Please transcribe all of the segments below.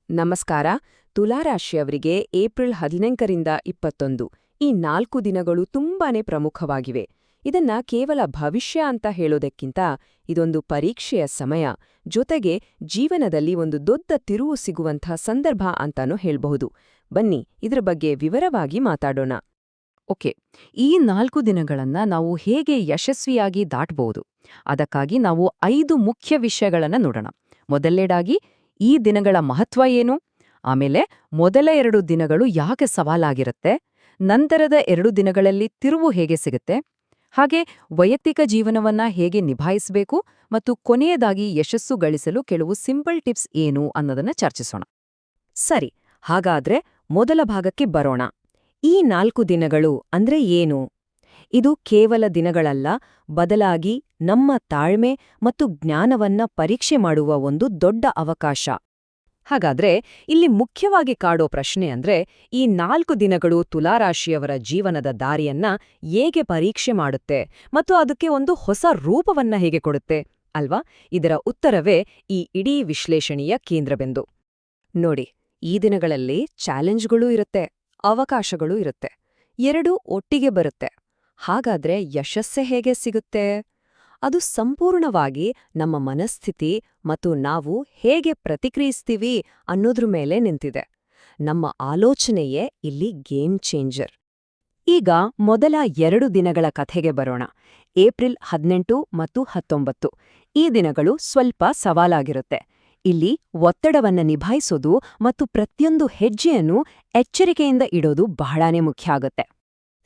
ನಮಸ್ಕಾರ. ತುಲಾರಾಶಿಯವರಿಗೆ ಏಪ್ರಿಲ್ 14ರಿಂದ 21 ಈ 4 ದಿನಗಳು ತುಂಬಾನೇ ಪ್ರಮುಖವಾಗಿವೆ. ಇದನ್ನ ಕೇವಲ ಭವಿಷ್ಯ ಅಂತ ಹೇಳೋದಕ್ಕಿಂತ ಇದೊಂದು ಪರೀಕ್ಷೆಯ ಸಮಯ, ಜೊತೆಗೆ ಜೀವನದಲ್ಲಿ ಒಂದು ದೊಡ್ಡ ತಿರುವು ಸಿಗುವಂಥ ಸಂದರ್ಭ ಅಂತಾನೂ ಹೇಳ್ಬಹುದು. ಬನ್ನಿ ಇದರ ಬಗ್ಗೆ ವಿವರವಾಗಿ ಮಾತಾಡೋಣ. ಓಕೆ, ಈ 4 ದಿನಗಳನ್ನ ನಾವು ಹೇಗೆ ಯಶಸ್ವಿಯಾಗಿ ದಾಟಬಹುದು? ಅದಕ್ಕಾಗಿ ನಾವು 5 ಮುಖ್ಯ ವಿಷಯಗಳನ್ನ ನೋಡೋಣ. ಮೊದಲನೇದಾಗಿ ಈ ದಿನಗಳ ಮಹತ್ವ ಏನು, ಆಮೇಲೆ ಮೊದಲ 2 ದಿನಗಳು ಯಾಕೆ ಸವಾಲಾಗಿರುತ್ತೆ, ನಂತರದ 2 ದಿನಗಳಲ್ಲಿ ತಿರುವು ಹೇಗೆ ಸಿಗುತ್ತೆ, ಹಾಗೆ ವೈಯಕ್ತಿಕ ಜೀವನವನ್ನ ಹೇಗೆ ನಿಭಾಯಿಸಬೇಕು ಮತ್ತು ಕೊನೆಯದಾಗಿ ಯಶಸ್ಸು ಗಳಿಸಲು ಕೆಲವು ಸಿಂಪಲ್ ಟಿಪ್ಸ್ ಏನು ಅನ್ನೋದನ್ನ ಚರ್ಚಿಸೋಣ. ಸರಿ, ಹಾಗಾದ್ರೆ ಮೊದಲ ಭಾಗಕ್ಕೆ ಬರೋಣ. ಈ 4 ದಿನಗಳು ಅಂದ್ರೆ ಏನು? ಇದು ಕೇವಲ ದಿನಗಳಲ್ಲ, ಬದಲಾಗಿ ನಮ್ಮ ತಾಳ್ಮೆ ಮತ್ತು ಜ್ಞಾನವನ್ನ ಪರೀಕ್ಷೆ ಮಾಡುವ ಒಂದು ದೊಡ್ಡ ಅವಕಾಶ. ಹಾಗಾದ್ರೆ ಇಲ್ಲಿ ಮುಖ್ಯವಾಗಿ ಕಾಡೋ ಪ್ರಶ್ನೆ ಅಂದ್ರೆ, ಈ 4 ದಿನಗಳು ತುಲಾರಾಶಿಯವರ ಜೀವನದ ದಾರಿಯನ್ನ ಹೇಗೆ ಪರೀಕ್ಷೆ ಮಾಡುತ್ತೆ ಮತ್ತು ಅದಕ್ಕೆ ಒಂದು ಹೊಸ ರೂಪವನ್ನ ಹೇಗೆ ಕೊಡುತ್ತೆ ಅಲ್ವಾ? ಇದರ ಉತ್ತರವೇ ಈ ಇಡೀ ವಿಶ್ಲೇಷಣೆಯ ಕೇಂದ್ರಬಿಂದು. ನೋಡಿ, ಈ ದಿನಗಳಲ್ಲಿ ಚಾಲೆಂಜ್ಗಳೂ ಇರುತ್ತೆ, ಅವಕಾಶಗಳೂ ಇರುತ್ತೆ, ಎರಡೂ ಒಟ್ಟಿಗೆ ಬರುತ್ತೆ. ಹಾಗಾದ್ರೆ ಯಶಸ್ಸೇ ಹೇಗೆ ಸಿಗುತ್ತೆ? ಅದು ಸಂಪೂರ್ಣವಾಗಿ ನಮ್ಮ ಮನಸ್ಥಿತಿ ಮತ್ತು ನಾವು ಹೇಗೆ ಪ್ರತಿಕ್ರಿಯಿಸ್ತೀವಿ ಅನ್ನೋದ್ರ ಮೇಲೆ ನಿಂತಿದೆ. ನಮ್ಮ ಆಲೋಚನೆಯೇ ಇಲ್ಲಿ ಗೇಮ್ ಚೇಂಜರ್. ಈಗ ಮೊದಲ 2 ದಿನಗಳ ಕಥೆಗೆ ಬರೋಣ. ಏಪ್ರಿಲ್ 18 ಮತ್ತು 19 ಈ ದಿನಗಳು ಸ್ವಲ್ಪ ಸವಾಲಾಗಿರುತ್ತೆ. ಇಲ್ಲಿ ಒತ್ತಡವನ್ನ ನಿಭಾಯಿಸೋದು ಮತ್ತು ಪ್ರತಿಯೊಂದು ಹೆಜ್ಜೆಯನ್ನು ಎಚ್ಚರಿಕೆಯಿಂದ ಇಡೋದು ಬಹಳಾನೇ ಮುಖ್ಯ ಆಗುತ್ತೆ.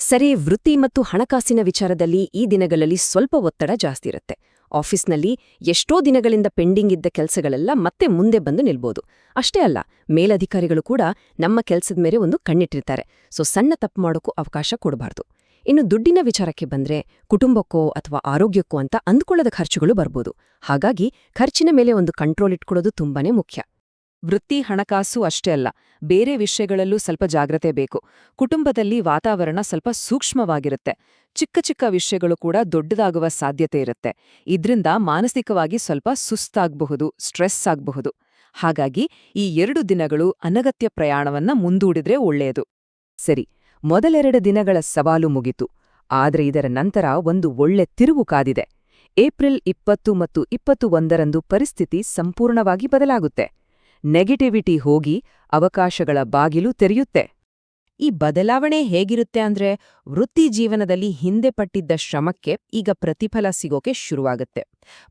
ಸರಿ, ವೃತ್ತಿ ಮತ್ತು ಹಣಕಾಸಿನ ವಿಚಾರದಲ್ಲಿ ಈ ದಿನಗಳಲ್ಲಿ ಸ್ವಲ್ಪ ಒತ್ತಡ ಜಾಸ್ತಿ ಇರುತ್ತೆ. ಆಫೀಸ್ನಲ್ಲಿ ಎಷ್ಟೋ ದಿನಗಳಿಂದ ಪೆಂಡಿಂಗ್ ಇದ್ದ ಕೆಲಸಗಳೆಲ್ಲ ಮತ್ತೆ ಮುಂದೆ ಬಂದು ನಿಲ್ಬೋದು. ಅಷ್ಟೇ ಅಲ್ಲ, ಮೇಲಧಿಕಾರಿಗಳು ಕೂಡ ನಮ್ಮ ಕೆಲಸದ ಮೇಲೆ ಒಂದು ಕಣ್ಣಿಟ್ಟಿರ್ತಾರೆ. ಸಣ್ಣ ತಪ್ಪು ಮಾಡೋಕ್ಕೂ ಅವಕಾಶ ಕೊಡಬಾರ್ದು. ಇನ್ನು ದುಡ್ಡಿನ ವಿಚಾರಕ್ಕೆ ಬಂದ್ರೆ, ಕುಟುಂಬಕ್ಕೋ ಅಥವಾ ಆರೋಗ್ಯಕ್ಕೋ ಅಂತ ಅಂದ್ಕೊಳ್ಳದ ಖರ್ಚುಗಳು ಬರ್ಬೋದು. ಹಾಗಾಗಿ ಖರ್ಚಿನ ಮೇಲೆ ಒಂದು ಕಂಟ್ರೋಲ್ ಇಟ್ಕೊಳ್ಳೋದು ತುಂಬಾನೇ ಮುಖ್ಯ. ವೃತ್ತಿ ಹಣಕಾಸು ಅಷ್ಟೇ ಅಲ್ಲ, ಬೇರೆ ವಿಷಯಗಳಲ್ಲೂ ಸ್ವಲ್ಪ ಜಾಗ್ರತೆ ಬೇಕು. ಕುಟುಂಬದಲ್ಲಿ ವಾತಾವರಣ ಸ್ವಲ್ಪ ಸೂಕ್ಷ್ಮವಾಗಿರುತ್ತೆ. ಚಿಕ್ಕ ಚಿಕ್ಕ ವಿಷಯಗಳು ಕೂಡ ದೊಡ್ಡದಾಗುವ ಸಾಧ್ಯತೆ ಇರುತ್ತೆ. ಇದ್ರಿಂದ ಮಾನಸಿಕವಾಗಿ ಸ್ವಲ್ಪ ಸುಸ್ತಾಗಬಹುದು, ಸ್ಟ್ರೆಸ್ ಆಗಬಹುದು. ಹಾಗಾಗಿ ಈ 2 ದಿನಗಳು ಅನಗತ್ಯ ಪ್ರಯಾಣವನ್ನ ಮುಂದೂಡಿದ್ರೆ ಒಳ್ಳೆಯದು. ಸರಿ, ಮೊದಲೆರಡು ದಿನಗಳ ಸವಾಲು ಮುಗಿತು. ಆದ್ರೆ ಇದರ ನಂತರ ಒಂದು ಒಳ್ಳೆ ತಿರುವು ಕಾದಿದೆ. ಏಪ್ರಿಲ್ 20 ಮತ್ತು 21ರಂದು ಪರಿಸ್ಥಿತಿ ಸಂಪೂರ್ಣವಾಗಿ ಬದಲಾಗುತ್ತೆ. ನೆಗೆಟಿವಿಟಿ ಹೋಗಿ ಅವಕಾಶಗಳ ಬಾಗಿಲು ತೆರೆಯುತ್ತೆ. ಈ ಬದಲಾವಣೆ ಹೇಗಿರುತ್ತೆ ಅಂದ್ರೆ, ವೃತ್ತಿ ಜೀವನದಲ್ಲಿ ಹಿಂದೆ ಪಟ್ಟಿದ್ದ ಶ್ರಮಕ್ಕೆ ಈಗ ಪ್ರತಿಫಲ ಸಿಗೋಕೆ ಶುರುವಾಗುತ್ತೆ.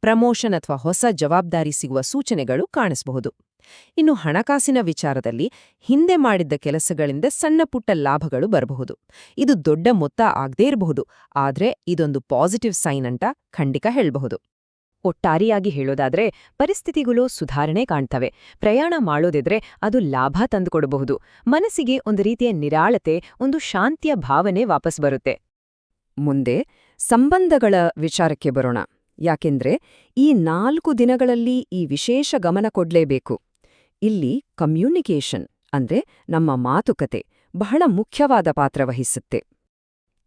ಪ್ರಮೋಷನ್ ಅಥವಾ ಹೊಸ ಜವಾಬ್ದಾರಿ ಸಿಗುವ ಸೂಚನೆಗಳು ಕಾಣಿಸಬಹುದು. ಇನ್ನು ಹಣಕಾಸಿನ ವಿಚಾರದಲ್ಲಿ ಹಿಂದೆ ಮಾಡಿದ್ದ ಕೆಲಸಗಳಿಂದ ಸಣ್ಣ ಪುಟ್ಟ ಲಾಭಗಳು ಬರಬಹುದು. ಇದು ದೊಡ್ಡ ಮೊತ್ತ ಆಗದೇ ಇರಬಹುದು, ಆದ್ರೆ ಇದೊಂದು ಪಾಸಿಟಿವ್ ಸೈನ್ ಅಂತ ಖಂಡಿತ ಹೇಳಬಹುದು. ಒಟ್ಟಾರೆಯಾಗಿ ಹೇಳೋದಾದ್ರೆ ಪರಿಸ್ಥಿತಿಗಳು ಸುಧಾರಣೆ ಕಾಣ್ತವೆ. ಪ್ರಯಾಣ ಮಾಡೋದಿದ್ರೆ ಅದು ಲಾಭ ತಂದುಕೊಡಬಹುದು. ಮನಸ್ಸಿಗೆ ಒಂದು ರೀತಿಯ ನಿರಾಳತೆ, ಒಂದು ಶಾಂತಿಯ ಭಾವನೆ ವಾಪಸ್ ಬರುತ್ತೆ. ಮುಂದೆ ಸಂಬಂಧಗಳ ವಿಚಾರಕ್ಕೆ ಬರೋಣ. ಯಾಕೆಂದ್ರೆ ಈ 4 ದಿನಗಳಲ್ಲಿ ಈ ವಿಶೇಷ ಗಮನ ಕೊಡ್ಲೇಬೇಕು. ಇಲ್ಲಿ ಕಮ್ಯುನಿಕೇಷನ್ ಅಂದ್ರೆ ನಮ್ಮ ಮಾತುಕತೆ ಬಹಳ ಮುಖ್ಯವಾದ ಪಾತ್ರ ವಹಿಸುತ್ತೆ.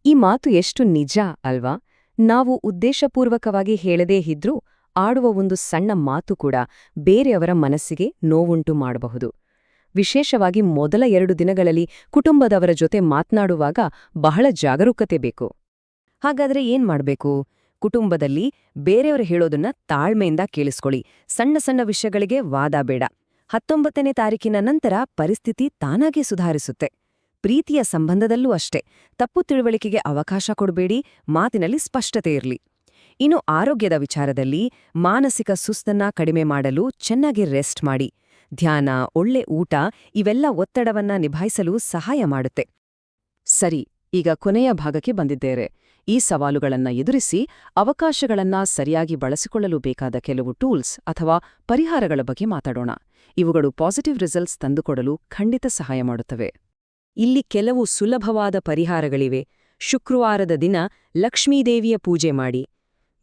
ಈ ಮಾತು ಎಷ್ಟು ನಿಜ ಅಲ್ವಾ? ನಾವು ಉದ್ದೇಶಪೂರ್ವಕವಾಗಿ ಹೇಳದೇ ಇದ್ರೂ ಆಡುವ ಒಂದು ಸಣ್ಣ ಮಾತು ಕೂಡ ಬೇರೆಯವರ ಮನಸ್ಸಿಗೆ ನೋವುಂಟು ಮಾಡಬಹುದು. ವಿಶೇಷವಾಗಿ ಮೊದಲ 2 ದಿನಗಳಲ್ಲಿ ಕುಟುಂಬದವರ ಜೊತೆ ಮಾತನಾಡುವಾಗ ಬಹಳ ಜಾಗರೂಕತೆ ಬೇಕು. ಹಾಗಾದ್ರೆ ಏನ್ ಮಾಡ್ಬೇಕು? ಕುಟುಂಬದಲ್ಲಿ ಬೇರೆಯವರು ಹೇಳೋದನ್ನ ತಾಳ್ಮೆಯಿಂದ ಕೇಳಿಸ್ಕೊಳ್ಳಿ. ಸಣ್ಣ ಸಣ್ಣ ವಿಷಯಗಳಿಗೆ ವಾದ ಬೇಡ. 19ನೇ ತಾರೀಕಿನ ನಂತರ ಪರಿಸ್ಥಿತಿ ತಾನಾಗೇ ಸುಧಾರಿಸುತ್ತೆ. ಪ್ರೀತಿಯ ಸಂಬಂಧದಲ್ಲೂ ಅಷ್ಟೇ, ತಪ್ಪು ತಿಳುವಳಿಕೆಗೆ ಅವಕಾಶ ಕೊಡಬೇಡಿ, ಮಾತಿನಲ್ಲಿ ಸ್ಪಷ್ಟತೆ ಇರಲಿ. ಇನ್ನು ಆರೋಗ್ಯದ ವಿಚಾರದಲ್ಲಿ ಮಾನಸಿಕ ಸುಸ್ತನ್ನ ಕಡಿಮೆ ಮಾಡಲು ಚೆನ್ನಾಗಿ ರೆಸ್ಟ್ ಮಾಡಿ. ಧ್ಯಾನ, ಒಳ್ಳೆ ಊಟ ಇವೆಲ್ಲ ಒತ್ತಡವನ್ನ ನಿಭಾಯಿಸಲು ಸಹಾಯ ಮಾಡುತ್ತೆ. ಸರಿ, ಈಗ ಕೊನೆಯ ಭಾಗಕ್ಕೆ ಬಂದಿದ್ದೇವೆ. ಈ ಸವಾಲುಗಳನ್ನ ಎದುರಿಸಿ ಅವಕಾಶಗಳನ್ನ ಸರಿಯಾಗಿ ಬಳಸಿಕೊಳ್ಳಲು ಬೇಕಾದ ಕೆಲವು ಟೂಲ್ಸ್ ಅಥವಾ ಪರಿಹಾರಗಳ ಬಗ್ಗೆ ಮಾತಾಡೋಣ. ಇವುಗಳು ಪಾಸಿಟಿವ್ ರಿಸಲ್ಟ್ಸ್ ತಂದುಕೊಡಲು ಖಂಡಿತ ಸಹಾಯ ಮಾಡುತ್ತವೆ. ಇಲ್ಲಿ ಕೆಲವು ಸುಲಭವಾದ ಪರಿಹಾರಗಳಿವೆ. ಶುಕ್ರವಾರದ ದಿನ ಲಕ್ಷ್ಮೀದೇವಿಯ ಪೂಜೆ ಮಾಡಿ.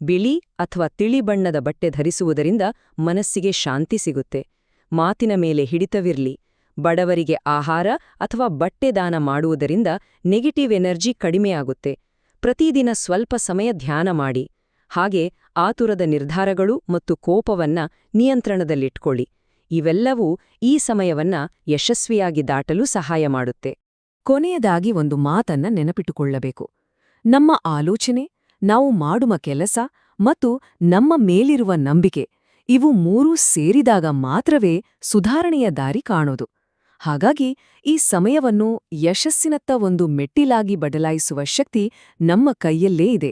ಬಿಳಿ ಅಥವಾ ತಿಳಿ ಬಣ್ಣದ ಬಟ್ಟೆ ಧರಿಸುವುದರಿಂದ ಮನಸ್ಸಿಗೆ ಶಾಂತಿ ಸಿಗುತ್ತೆ. ಮಾತಿನ ಮೇಲೆ ಹಿಡಿತವಿರ್ಲಿ. ಬಡವರಿಗೆ ಆಹಾರ ಅಥವಾ ಬಟ್ಟೆ ದಾನ ಮಾಡುವುದರಿಂದ ನೆಗೆಟಿವ್ ಎನರ್ಜಿ ಕಡಿಮೆಯಾಗುತ್ತೆ. ಪ್ರತಿದಿನ ಸ್ವಲ್ಪ ಸಮಯ ಧ್ಯಾನ ಮಾಡಿ. ಹಾಗೆ ಆತುರದ ನಿರ್ಧಾರಗಳು ಮತ್ತು ಕೋಪವನ್ನ ನಿಯಂತ್ರಣದಲ್ಲಿಟ್ಕೊಳ್ಳಿ. ಇವೆಲ್ಲವೂ ಈ ಸಮಯವನ್ನ ಯಶಸ್ವಿಯಾಗಿ ದಾಟಲು ಸಹಾಯ ಮಾಡುತ್ತೆ. ಕೊನೆಯದಾಗಿ ಒಂದು ಮಾತನ್ನ ನೆನಪಿಟ್ಟುಕೊಳ್ಳಬೇಕು. ನಮ್ಮ ಆಲೋಚನೆ, ನಾವು ಮಾಡುವ ಕೆಲಸ ಮತ್ತು ನಮ್ಮ ಮೇಲಿರುವ ನಂಬಿಕೆ ಇವು ಮೂರೂ ಸೇರಿದಾಗ ಮಾತ್ರವೇ ಸುಧಾರಣೆಯ ದಾರಿ ಕಾಣೋದು. ಹಾಗಾಗಿ ಈ ಸಮಯವನ್ನು ಯಶಸ್ಸಿನತ್ತ ಒಂದು ಮೆಟ್ಟಿಲಾಗಿ ಬದಲಾಯಿಸುವ ಶಕ್ತಿ ನಮ್ಮ ಕೈಯಲ್ಲೇ ಇದೆ.